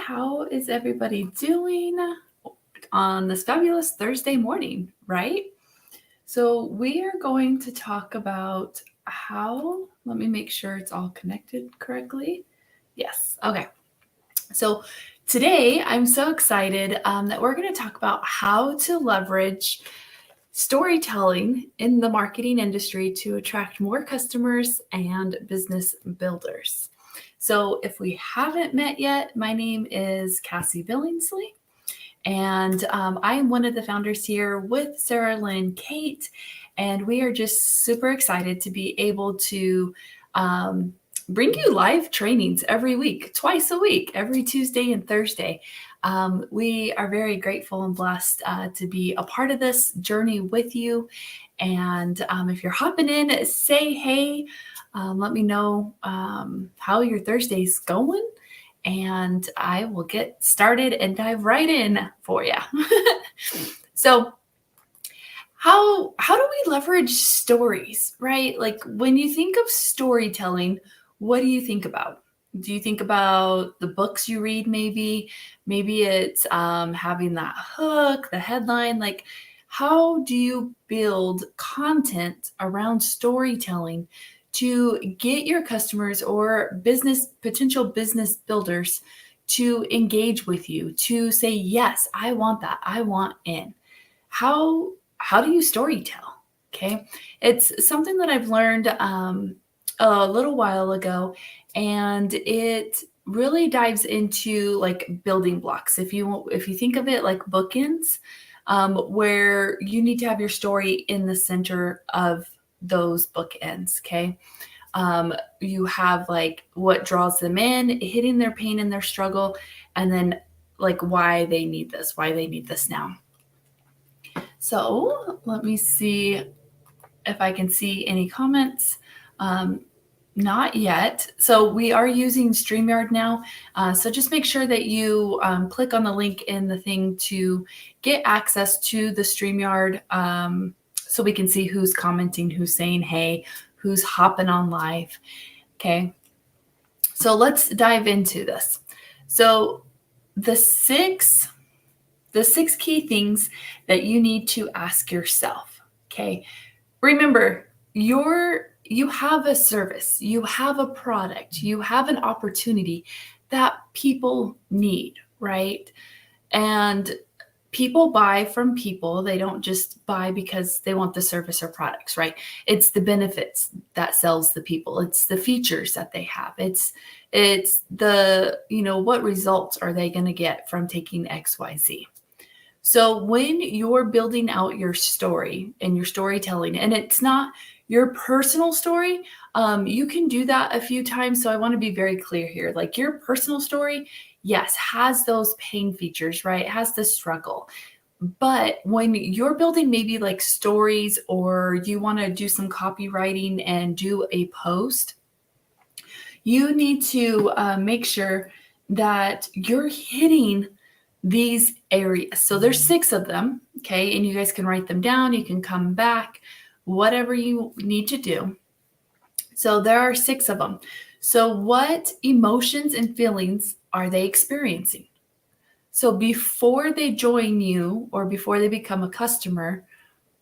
how is everybody doing on this fabulous Thursday morning, right? So we are going to talk about let me make sure it's all connected correctly. Yes, okay. So today I'm so excited that we're going to talk about how to leverage storytelling in the marketing industry to attract more customers and business builders. So if we haven't met yet, my name is Cassie Billingsley, and I am one of the founders here with Sarah Lynn Kate, and we are just super excited to be able to bring you live trainings every week, twice a week, every Tuesday and Thursday. We are very grateful and blessed to be a part of this journey with you. And if you're hopping in, say hey. Let me know how your Thursday's going, and I will get started and dive right in for you. So how do we leverage stories, right? Like when you think of storytelling, what do you think about? Do you think about the books you read? Maybe it's having that hook, the headline. Like, how do you build content around storytelling to get your customers or potential business builders to engage with you, to say, yes, I want that, I want in? How do you storytell? Okay, it's something that I've learned a little while ago, and it really dives into like building blocks. If you think of it like bookends, where you need to have your story in the center of those bookends. Okay, you have like what draws them in, hitting their pain and their struggle, and then like why they need this now. So let me see if I can see any comments. Not yet. So we are using StreamYard now. So just make sure that you click on the link in the thing to get access to the StreamYard, so we can see who's commenting, who's saying hey, who's hopping on live. Okay. So let's dive into this. So the six key things that you need to ask yourself. Okay. Remember, you have a service, you have a product, you have an opportunity that people need, right? And people buy from people. They don't just buy because they want the service or products, right? It's the benefits that sells the people. It's the features that they have. It's the, what results are they going to get from taking XYZ? So when you're building out your story and your storytelling, and it's not your personal story, you can do that a few times. So I want to be very clear here. Like your personal story, yes, has those pain features, right? It has the struggle. But when you're building maybe like stories, or you want to do some copywriting and do a post, you need to make sure that you're hitting these areas. So there's 6 of them, okay? And you guys can write them down. You can come back, whatever you need to do. So there are 6 of them. So what emotions and feelings are they experiencing? So before they join you or before they become a customer,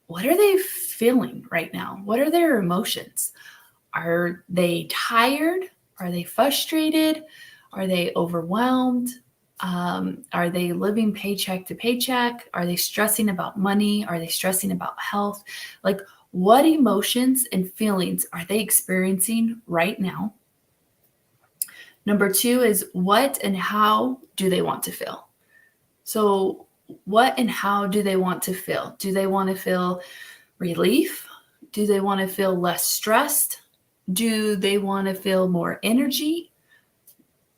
what are they feeling right now? What are their emotions? Are they tired? Are they frustrated? Are they overwhelmed? Are they living paycheck to paycheck? Are they stressing about money? Are they stressing about health? Like, what emotions and feelings are they experiencing right now? Number 2 is what and how do they want to feel? So what and how do they want to feel? Do they want to feel relief? Do they want to feel less stressed? Do they want to feel more energy?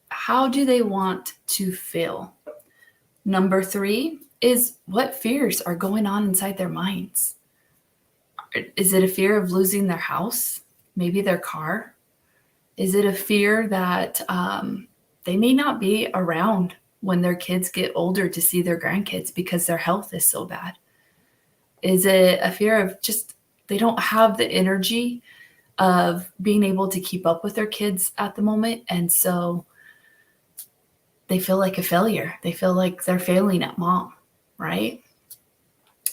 How do they want to feel? Number 3 is what fears are going on inside their minds. Is it a fear of losing their house? Maybe their car? Is it a fear that they may not be around when their kids get older to see their grandkids because their health is so bad? Is it a fear of just they don't have the energy of being able to keep up with their kids at the moment, and so they feel like a failure. They feel like they're failing at mom, right?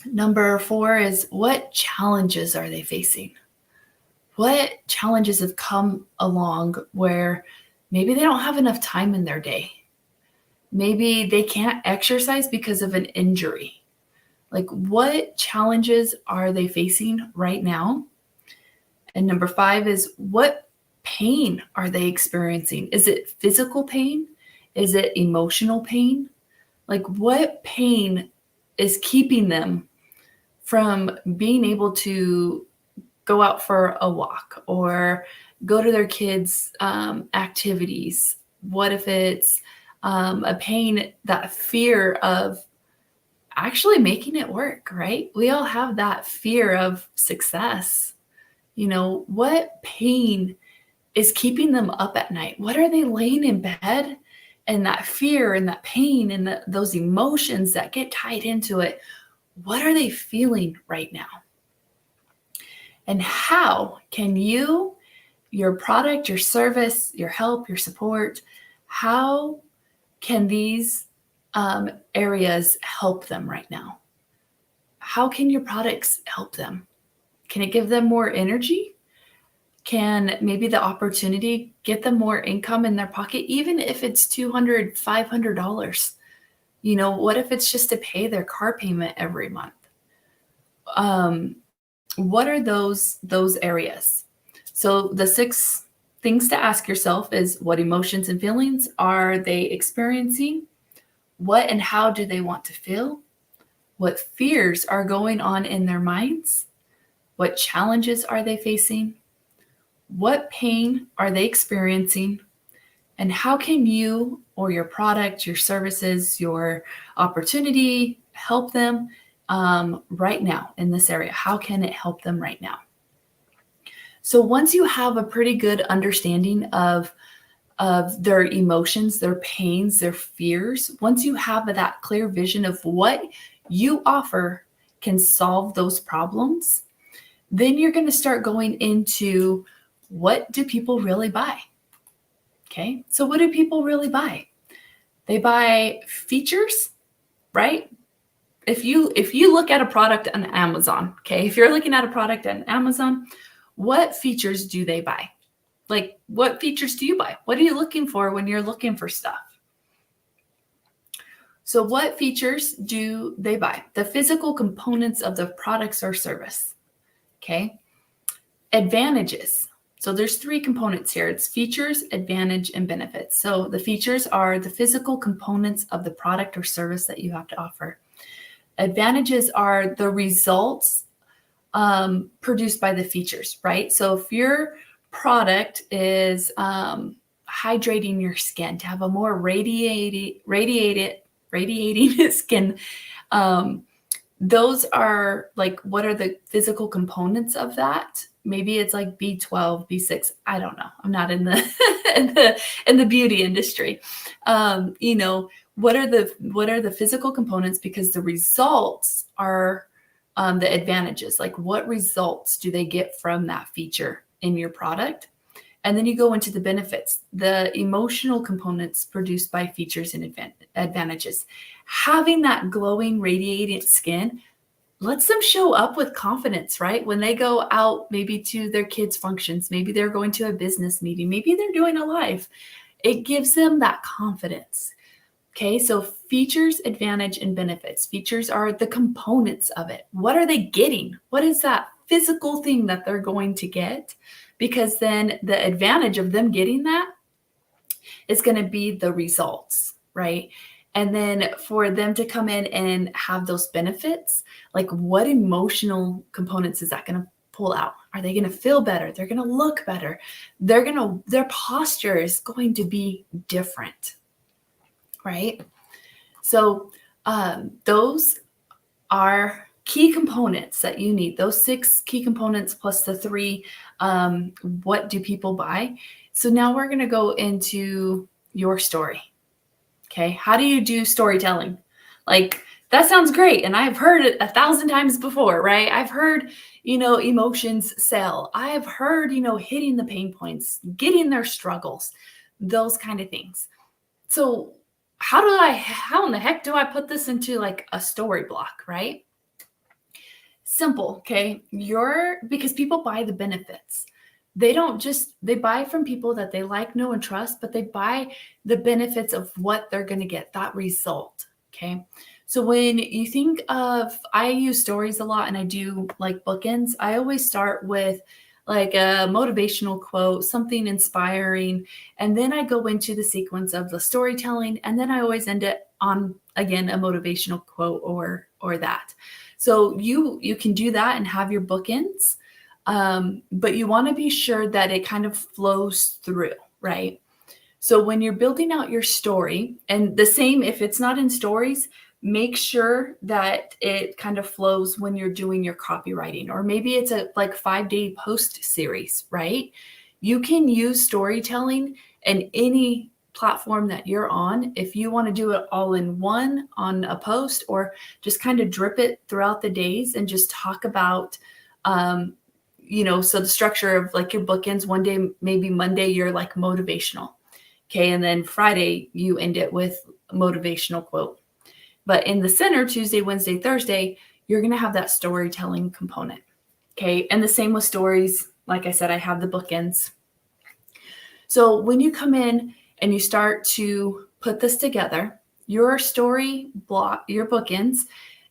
Number 4 is, what challenges are they facing? What challenges have come along where maybe they don't have enough time in their day? Maybe they can't exercise because of an injury. Like, what challenges are they facing right now? And number 5 is, what pain are they experiencing? Is it physical pain? Is it emotional pain? Like, what pain is keeping them from being able to go out for a walk or go to their kids' activities? What if it's a pain, that fear of actually making it work, right? We all have that fear of success. What pain is keeping them up at night? What are they laying in bed? And that fear and that pain and those emotions that get tied into it, what are they feeling right now? And how can you, your product, your service, your help, your support, how can these areas help them right now? How can your products help them? Can it give them more energy? Can maybe the opportunity get them more income in their pocket, even if it's $200, $500? What if it's just to pay their car payment every month? What are those areas? So the 6 things to ask yourself is, what emotions and feelings are they experiencing? What and how do they want to feel? What fears are going on in their minds? What challenges are they facing? What pain are they experiencing? And how can you or your product, your services, your opportunity help them right now in this area? How can it help them right now? So once you have a pretty good understanding of their emotions, their pains, their fears, once you have that clear vision of what you offer can solve those problems, then you're going to start going into, what do people really buy? Okay, so what do people really buy? They buy features, right? If you look at a product on Amazon, okay, if you're looking at a product on Amazon, what features do they buy? Like, what features do you buy? What are you looking for when you're looking for stuff? So what features do they buy? The physical components of the products or service. Okay. Advantages. So there's 3 components here. It's features, advantage, and benefits. So the features are the physical components of the product or service that you have to offer. Advantages are the results produced by the features, right? So if your product is hydrating your skin to have a more radiating skin, those are like, what are the physical components of that? Maybe it's like B12, B6. I don't know. I'm not in the in the beauty industry. What are the physical components? Because the results are the advantages. Like, what results do they get from that feature in your product? And then you go into the benefits, the emotional components produced by features and advantages. Having that glowing, radiating skin lets them show up with confidence, right? When they go out, maybe to their kids' functions, maybe they're going to a business meeting, maybe they're doing a live. It gives them that confidence. Okay, so features, advantage, and benefits. Features are the components of it. What are they getting? What is that physical thing that they're going to get? Because then the advantage of them getting that is going to be the results, right? And then for them to come in and have those benefits, like, what emotional components is that going to pull out? Are they going to feel better? They're going to look better. Their posture is going to be different, right? So those are key components that you need. Those 6 key components plus the 3, what do people buy? So now we're going to go into your story. Okay. How do you do storytelling? Like, that sounds great. And I've heard it 1,000 times before, right? I've heard, emotions sell. I've heard, hitting the pain points, getting their struggles, those kind of things. So how in the heck do I put this into like a story block, right? Simple, okay? Because people buy the benefits. They buy from people that they like, know, and trust, but they buy the benefits of what they're going to get, that result, okay? So when you think of, I use stories a lot and I do like bookends, I always start with like a motivational quote, something inspiring, and then I go into the sequence of the storytelling, and then I always end it on, again, a motivational quote or that. So you can do that and have your bookends, but you want to be sure that it kind of flows through, right? So when you're building out your story, and the same if it's not in stories, make sure that it kind of flows when you're doing your copywriting, or maybe it's a like 5-day post series, right? You can use storytelling in any platform that you're on. If you want to do it all in one on a post, or just kind of drip it throughout the days and just talk about, so the structure of like your bookends, one day, maybe Monday, you're like motivational. Okay. And then Friday, you end it with a motivational quote. But in the center, Tuesday, Wednesday, Thursday, you're going to have that storytelling component. Okay. And the same with stories. Like I said, I have the bookends. So when you come in and you start to put this together, your story block, your bookends,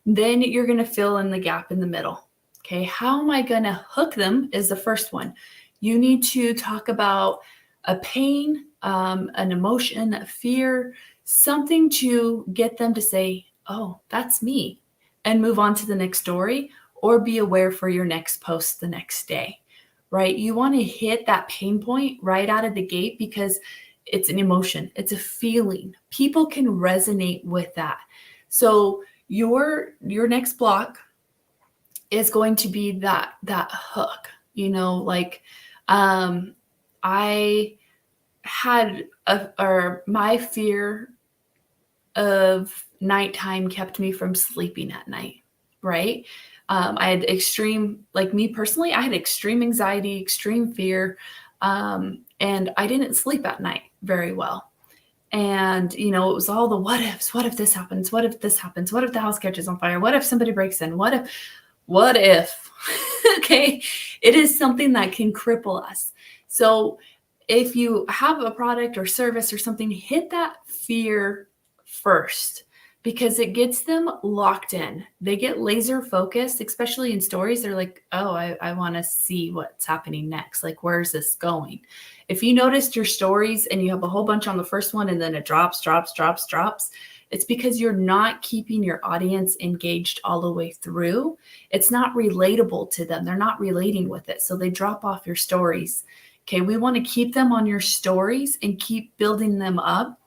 then you're going to fill in the gap in the middle. Okay. How am I going to hook them is the first one. You need to talk about a pain, an emotion, a fear, something to get them to say, oh, that's me, and move on to the next story, or be aware for your next post the next day, right? You want to hit that pain point right out of the gate because it's an emotion, it's a feeling. People can resonate with that. So your next block is going to be that hook, like I had my fear of nighttime kept me from sleeping at night, right? I had extreme, like me personally, I had extreme anxiety, extreme fear, and I didn't sleep at night very well. And, it was all the what ifs. What if this happens? What if this happens? What if the house catches on fire? What if somebody breaks in? What if? Okay. It is something that can cripple us. So if you have a product or service or something, hit that fear first, because it gets them locked in. They get laser focused, especially in stories. They're like, oh, I want to see what's happening next. Like, where's this going? If you noticed your stories and you have a whole bunch on the first one and then it drops, it's because you're not keeping your audience engaged all the way through. It's not relatable to them. They're not relating with it. So they drop off your stories. Okay, we want to keep them on your stories and keep building them up,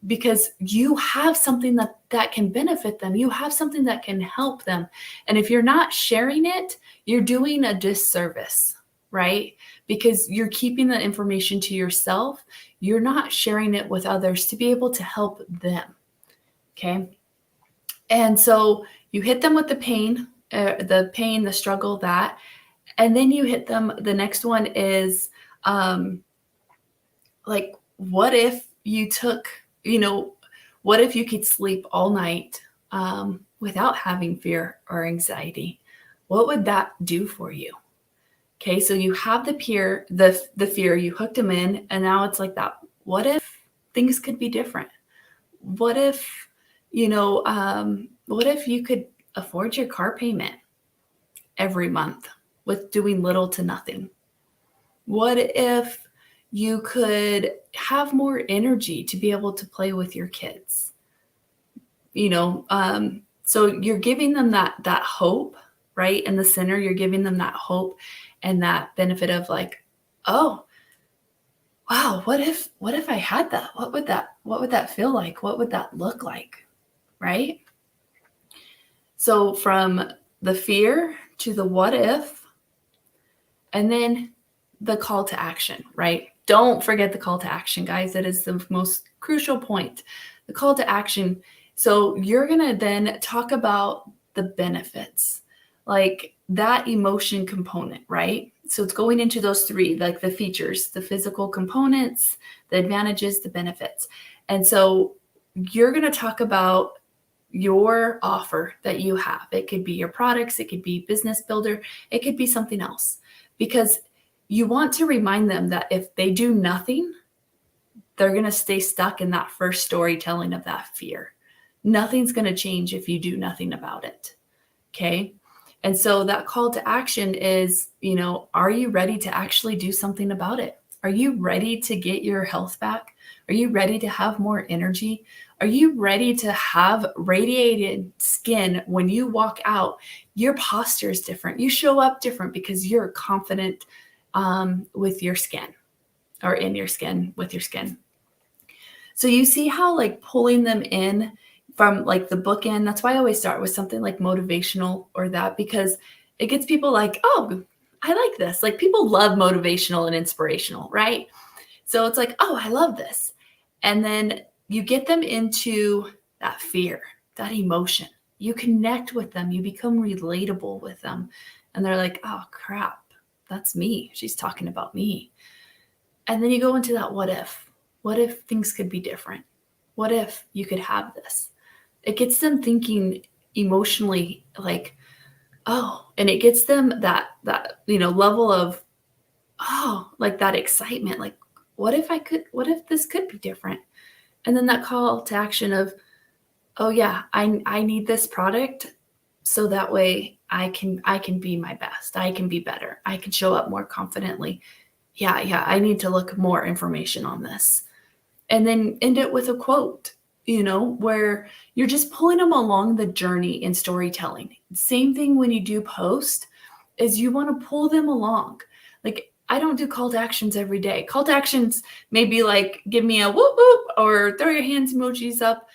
because you have something that can benefit them. You have something that can help them. And if you're not sharing it, you're doing a disservice, right? Because you're keeping the information to yourself. You're not sharing it with others to be able to help them. Okay. And so you hit them with the pain, the struggle, that, and then you hit them. The next one is like, what if you took, what if you could sleep all night without having fear or anxiety? What would that do for you? Okay, so you have the fear, you hooked them in, and now it's like that. What if things could be different? What if, what if you could afford your car payment every month with doing little to nothing? What if you could have more energy to be able to play with your kids? So you're giving them that hope, right? In the center, you're giving them that hope and that benefit of like, oh, wow, what if I had that? What would that feel like? What would that look like? Right? So from the fear to the what if, and then the call to action, right? Don't forget the call to action, guys. That is the most crucial point. The call to action. So you're going to then talk about the benefits, like that emotion component, right? So it's going into those three, like the features, the physical components, the advantages, the benefits. And so you're going to talk about your offer that you have. It could be your products, it could be business builder, it could be something else, because you want to remind them that if they do nothing, they're going to stay stuck in that first storytelling of that fear. Nothing's going to change if you do nothing about it. Okay. And so that call to action is, are you ready to actually do something about it? Are you ready to get your health back? Are you ready to have more energy? Are you ready to have radiated skin when you walk out? Your posture is different. You show up different because you're confident with your skin, or in your skin, with your skin. So you see how like pulling them in from like the bookend, that's why I always start with something like motivational or that, because it gets people like, oh, I like this. Like people love motivational and inspirational, right? So it's like, oh, I love this. And then you get them into that fear, that emotion. You connect with them. You become relatable with them. And they're like, oh, crap, that's me. She's talking about me. And then you go into that what if. What if things could be different? What if you could have this? It gets them thinking emotionally like, oh, and it gets them that level of, oh, like that excitement. Like, what if this could be different? And then that call to action of, oh yeah, I need this product so that way I can be my best. I can be better. I can show up more confidently. Yeah, I need to look more information on this. And then end it with a quote, where you're just pulling them along the journey in storytelling. Same thing when you do post, is you want to pull them along. Like I don't do call to actions every day. Call to actions may be like, give me a whoop whoop or throw your hands emojis up,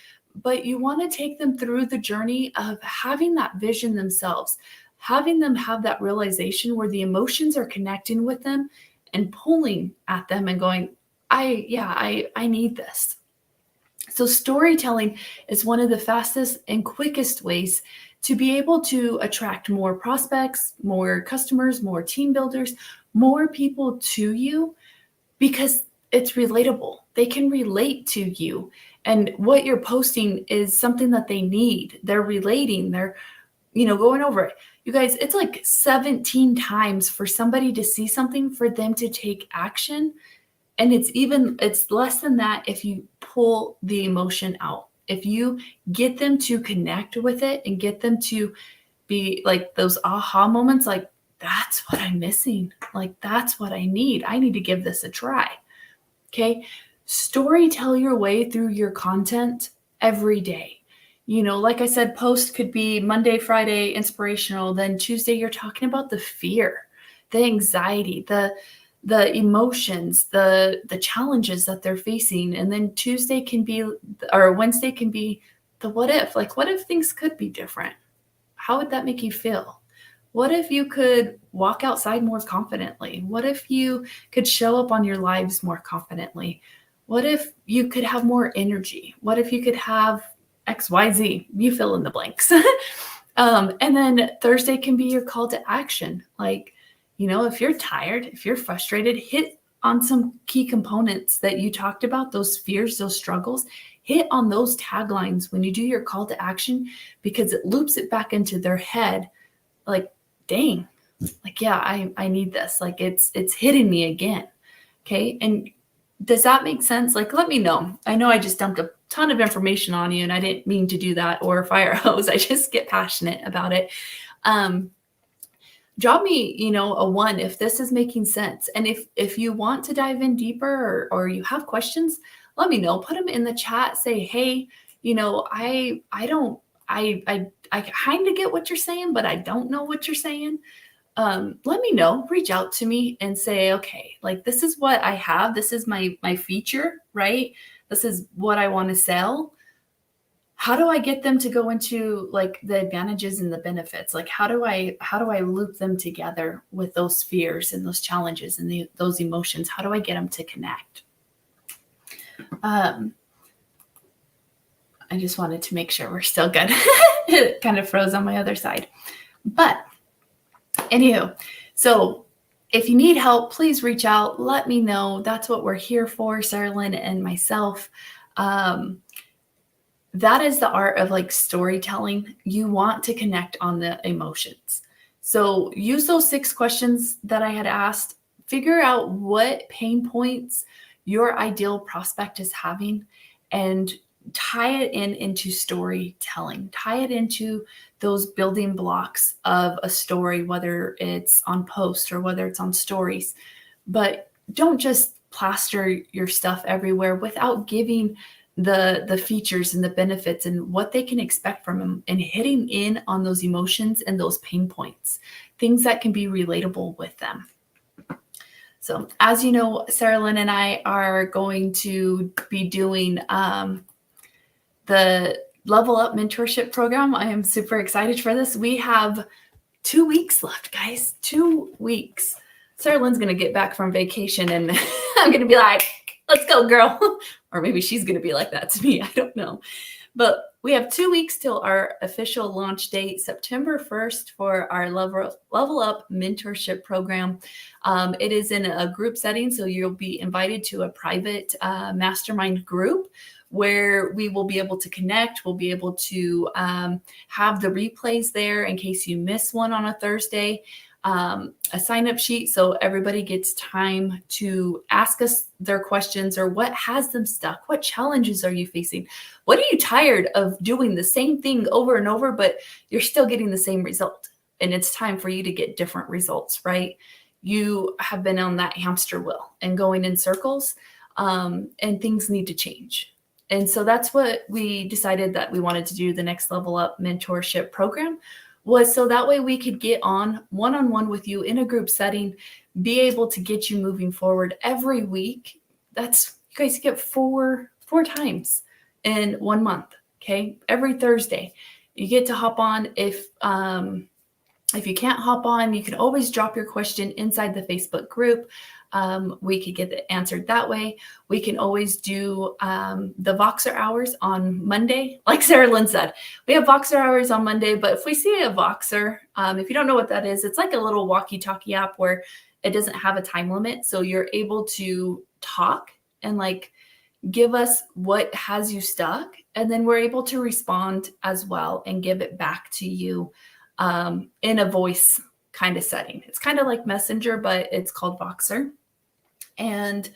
but you want to take them through the journey of having that vision themselves, having them have that realization where the emotions are connecting with them and pulling at them and going, I need this. So storytelling is one of the fastest and quickest ways to be able to attract more prospects, more customers, more team builders, more people to you, because it's relatable. They can relate to you. And what you're posting is something that they need. They're relating, they're, going over it. You guys, it's like 17 times for somebody to see something for them to take action. And it's less than that if you pull the emotion out. If you get them to connect with it and get them to be like those aha moments, like that's what I'm missing. Like that's what I need. I need to give this a try. Okay. Story tell your way through your content every day. Like I said, post could be Monday, Friday, inspirational. Then Tuesday, you're talking about the fear, the anxiety, the emotions, the challenges that they're facing. And then Wednesday can be the what if, like, what if things could be different? How would that make you feel? What if you could walk outside more confidently? What if you could show up on your lives more confidently? What if you could have more energy? What if you could have XYZ? You fill in the blanks. And then Thursday can be your call to action. Like, if you're tired, if you're frustrated, hit on some key components that you talked about, those fears, those struggles, hit on those taglines when you do your call to action, because it loops it back into their head. Like, dang, like, yeah, I need this. Like it's hitting me again. Okay. And does that make sense? Like, let me know. I know I just dumped a ton of information on you and I didn't mean to do that, or fire hose. I just get passionate about it. Drop me, a 1 if this is making sense. And if you want to dive in deeper or you have questions, let me know. Put them in the chat. Say, hey, I kind of get what you're saying, but I don't know what you're saying. Let me know. Reach out to me and say, okay, like this is what I have. This is my feature, right? This is what I want to sell. How do I get them to go into like the advantages and the benefits? Like how do I loop them together with those fears and those challenges and those emotions? How do I get them to connect? I just wanted to make sure we're still good. It kind of froze on my other side. But anywho, so if you need help, please reach out. Let me know. That's what we're here for, Sarah Lynn and myself. that is the art of like storytelling. You want to connect on the emotions. So use those 6 questions that I had asked, figure out what pain points your ideal prospect is having, and tie it into storytelling. Tie it into those building blocks of a story, whether it's on post or whether it's on stories. But don't just plaster your stuff everywhere without giving the features and the benefits and what they can expect from them, and hitting in on those emotions and those pain points, things that can be relatable with them. So as you know, Sarah Lynn and I are going to be doing the Level Up Mentorship program. I am super excited for this. We have 2 weeks left, guys. 2 weeks. Sarah Lynn's going to get back from vacation and I'm going to be like, let's go, girl. Or maybe she's going to be like that to me. I don't know. But we have 2 weeks till our official launch date, September 1st, for our Level Up Mentorship program. It is in a group setting, so you'll be invited to a private mastermind group where we will be able to connect. We'll be able to have the replays there in case you miss one on a Thursday. A sign-up sheet so everybody gets time to ask us their questions, or what has them stuck? What challenges are you facing? What are you tired of doing the same thing over and over, but you're still getting the same result? And it's time for you to get different results, right? You have been on that hamster wheel and going in circles, and things need to change. And so that's what we decided that we wanted to do the Next Level Up Mentorship program, was so that way we could get on one-on-one with you in a group setting, be able to get you moving forward every week. That's, you guys get four times in 1 month. Okay. Every Thursday you get to hop on. If you can't hop on, you can always drop your question inside the Facebook group. We could get it answered that way. We can always do the Voxer hours on Monday. Like Sarah Lynn said, we have Voxer hours on Monday, but if we see a Voxer, if you don't know what that is, it's like a little walkie-talkie app where it doesn't have a time limit. So you're able to talk and like give us what has you stuck. And then we're able to respond as well and give it back to you in a voice kind of setting. It's kind of like Messenger, but it's called Voxer. And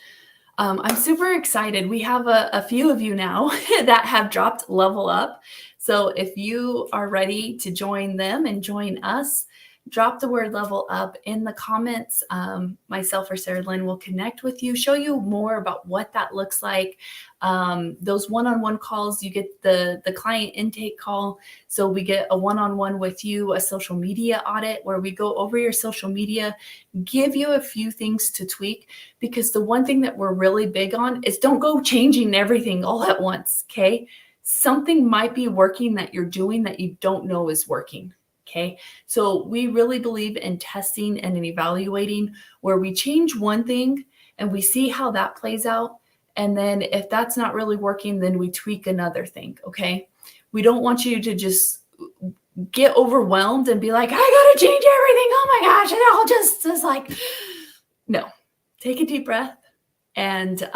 I'm super excited. We have a few of you now that have dropped Level Up. So if you are ready to join them and join us, drop the word Level Up in the comments. Myself or Sarah Lynn will connect with you, show you more about what that looks like. Those one-on-one calls, you get the client intake call. So we get a one-on-one with you, a social media audit where we go over your social media, give you a few things to tweak, because the one thing that we're really big on is don't go changing everything all at once. Okay. Something might be working that you're doing that you don't know is working. Okay. So we really believe in testing and in evaluating, where we change one thing and we see how that plays out. And then if that's not really working, then we tweak another thing. Okay. We don't want you to just get overwhelmed and be like, I got to change everything. Oh my gosh. And I'll just is like, no, take a deep breath and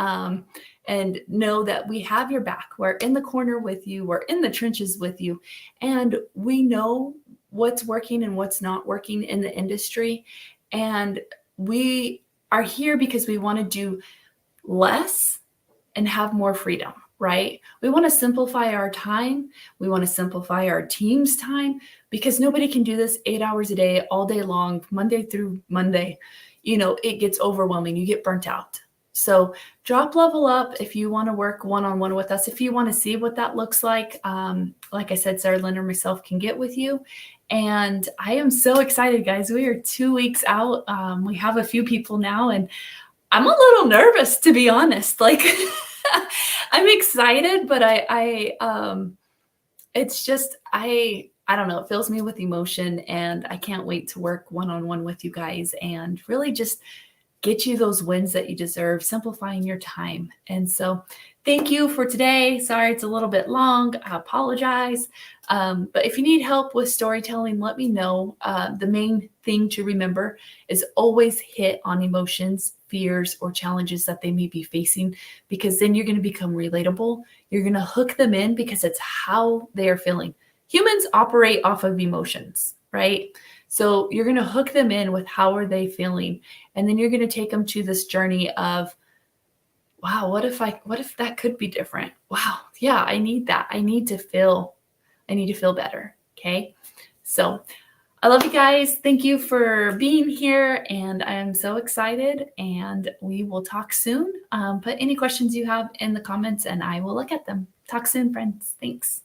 know that we have your back. We're in the corner with you. We're in the trenches with you. And we know what's working and what's not working in the industry. And we are here because we want to do less and have more freedom, right? We want to simplify our time. We want to simplify our team's time, because nobody can do this 8 hours a day, all day long, Monday through Monday. You know, it gets overwhelming. You get burnt out. So drop Level Up if you want to work one-on-one with us. If you want to see what that looks like I said, Sarah Lynn or myself can get with you. And I am so excited, guys. We are 2 weeks out. We have a few people now, and I'm a little nervous, to be honest. Like, I'm excited, but it's just, I don't know, it fills me with emotion, and I can't wait to work one-on-one with you guys and really just get you those wins that you deserve, simplifying your time. And so thank you for today. Sorry, it's a little bit long. I apologize. But if you need help with storytelling, let me know. The main thing to remember is always hit on emotions, fears, or challenges that they may be facing, because then you're going to become relatable. You're going to hook them in because it's how they are feeling. Humans operate off of emotions, right? So you're going to hook them in with how are they feeling, and then you're going to take them to this journey of, wow, what if that could be different? Wow, yeah, I need that. I need to feel better. Okay. So I love you guys. Thank you for being here. And I'm so excited. And we will talk soon. Put any questions you have in the comments and I will look at them. Talk soon, friends. Thanks.